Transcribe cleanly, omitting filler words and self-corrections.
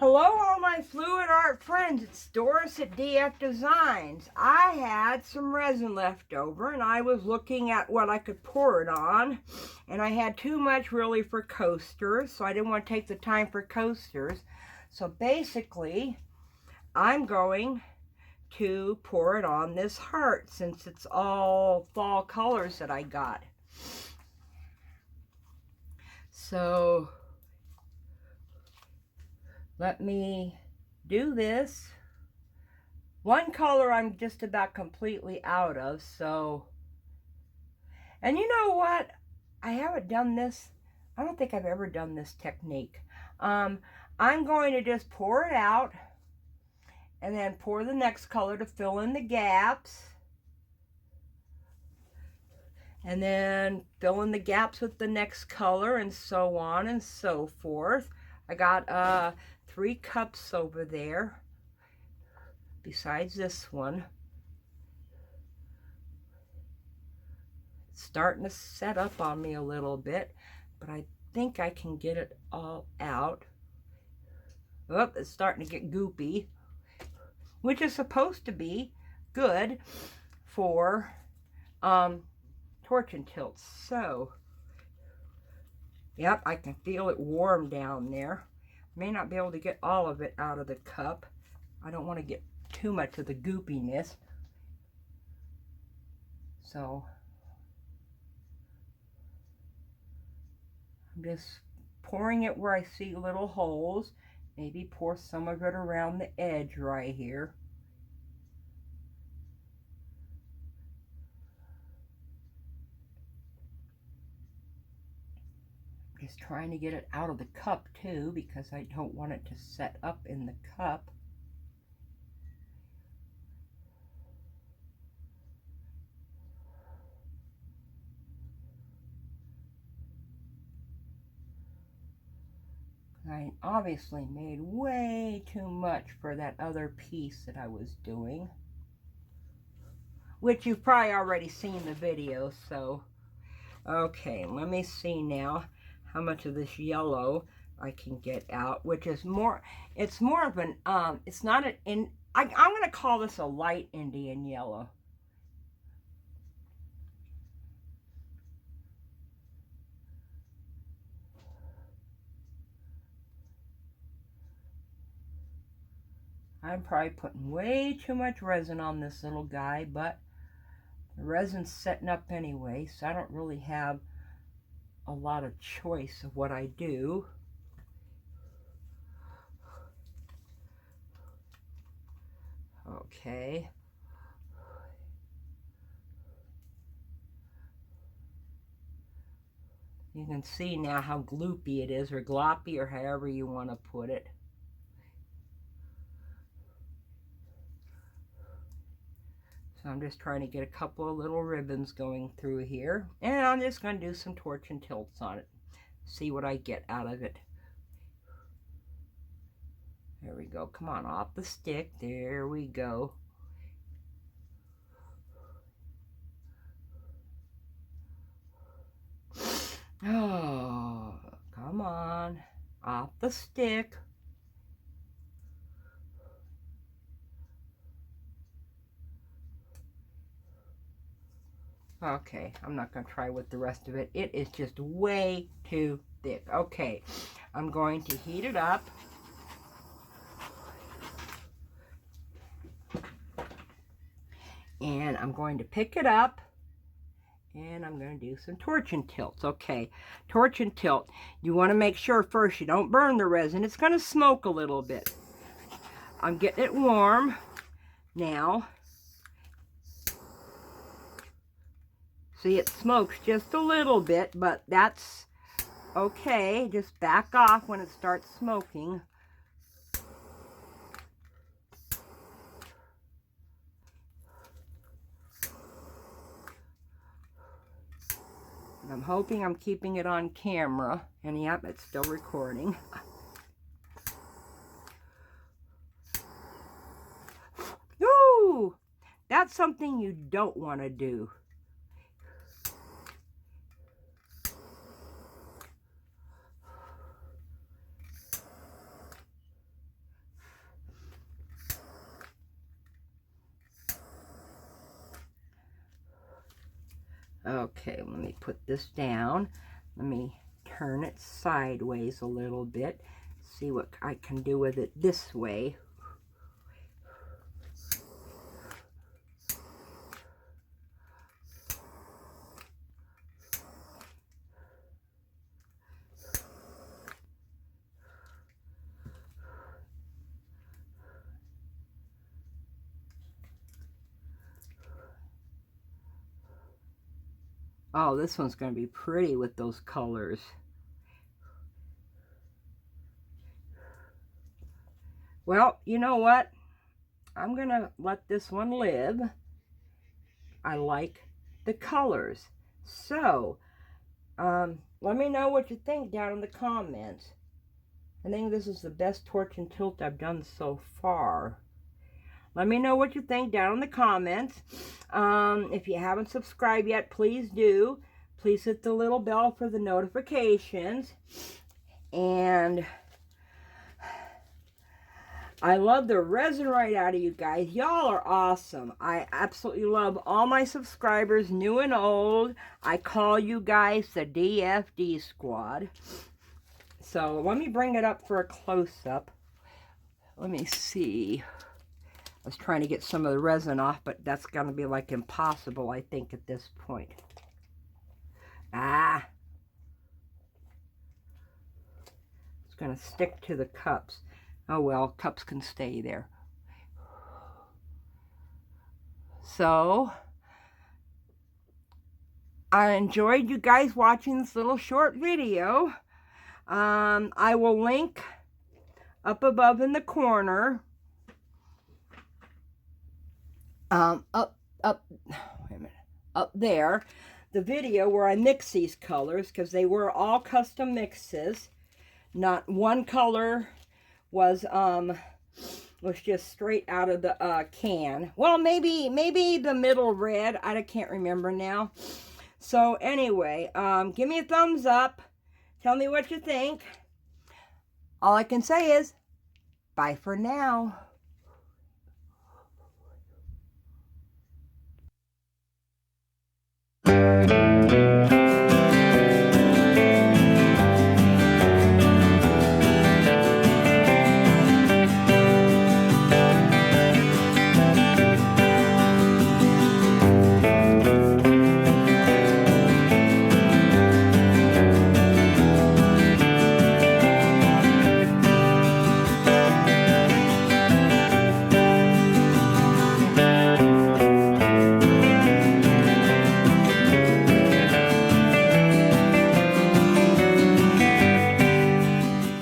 Hello, all my fluid art friends. It's Doris at DF Designs. I had some resin left over and I was looking at what I could pour it on, and I had too much really for coasters, so I didn't want to take the time for coasters. So basically, I'm going to pour it on this heart since it's all fall colors that I got. So let me do this. One color I'm just about completely out of, so. And you know what? I haven't done this. I don't think I've ever done this technique. I'm going to just pour it out and then pour the next color to fill in the gaps. And then fill in the gaps with the next color and so on and so forth. I got 3 cups over there besides this one. It's starting to set up on me a little bit, but I think I can get it all out. Oh, it's starting to get goopy, which is supposed to be good for torch and tilts. So, yep, I can feel it warm down there. May not be able to get all of it out of the cup. I don't want to get too much of the goopiness. So, I'm just pouring it where I see little holes. Maybe pour some of it around the edge right here. Just trying to get it out of the cup too, because I don't want it to set up in the cup. I obviously made way too much for that other piece that I was doing, which you've probably already seen the video. So okay, let me see now how much of this yellow I can get out, which is more, it's more of an, it's not I'm going to call this a light Indian yellow. I'm probably putting way too much resin on this little guy, but the resin's setting up anyway, so I don't really have a lot of choice of what I do. Okay. You can see now how gloopy it is, or gloppy, or however you want to put it. So I'm just trying to get a couple of little ribbons going through here. And I'm just going to do some torch and tilts on it. See what I get out of it. There we go. Come on, off the stick. There we go. Oh, come on. Off the stick. Okay, I'm not going to try with the rest of it. It is just way too thick. Okay, I'm going to heat it up. And I'm going to pick it up. And I'm going to do some torch and tilts. Okay, torch and tilt. You want to make sure first you don't burn the resin. It's going to smoke a little bit. I'm getting it warm now. See, it smokes just a little bit, but that's okay. Just back off when it starts smoking. And I'm hoping I'm keeping it on camera. And yep, it's still recording. Ooh, that's something you don't want to do. Okay, let me put this down. Let me turn it sideways a little bit. See what I can do with it this way. Oh, this one's going to be pretty with those colors. Well, you know what? I'm going to let this one live. I like the colors. So, let me know what you think down in the comments. I think this is the best torch and tilt I've done so far. Let me know what you think down in the comments. If you haven't subscribed yet, please do. Please hit the little bell for the notifications. And I love the resin right out of you guys. Y'all are awesome. I absolutely love all my subscribers, new and old. I call you guys the DFD squad. So let me bring it up for a close-up. Let me see. I was trying to get some of the resin off, but that's going to be like impossible, I think, at this point. It's going to stick to the cups. Oh well, cups can stay there. So, I enjoyed you guys watching this little short video. I will link up above in the corner. Up there, the video where I mix these colors, because they were all custom mixes. Not one color was just straight out of the can. Well, maybe the middle red. I can't remember now. So anyway, give me a thumbs up. Tell me what you think. All I can say is bye for now.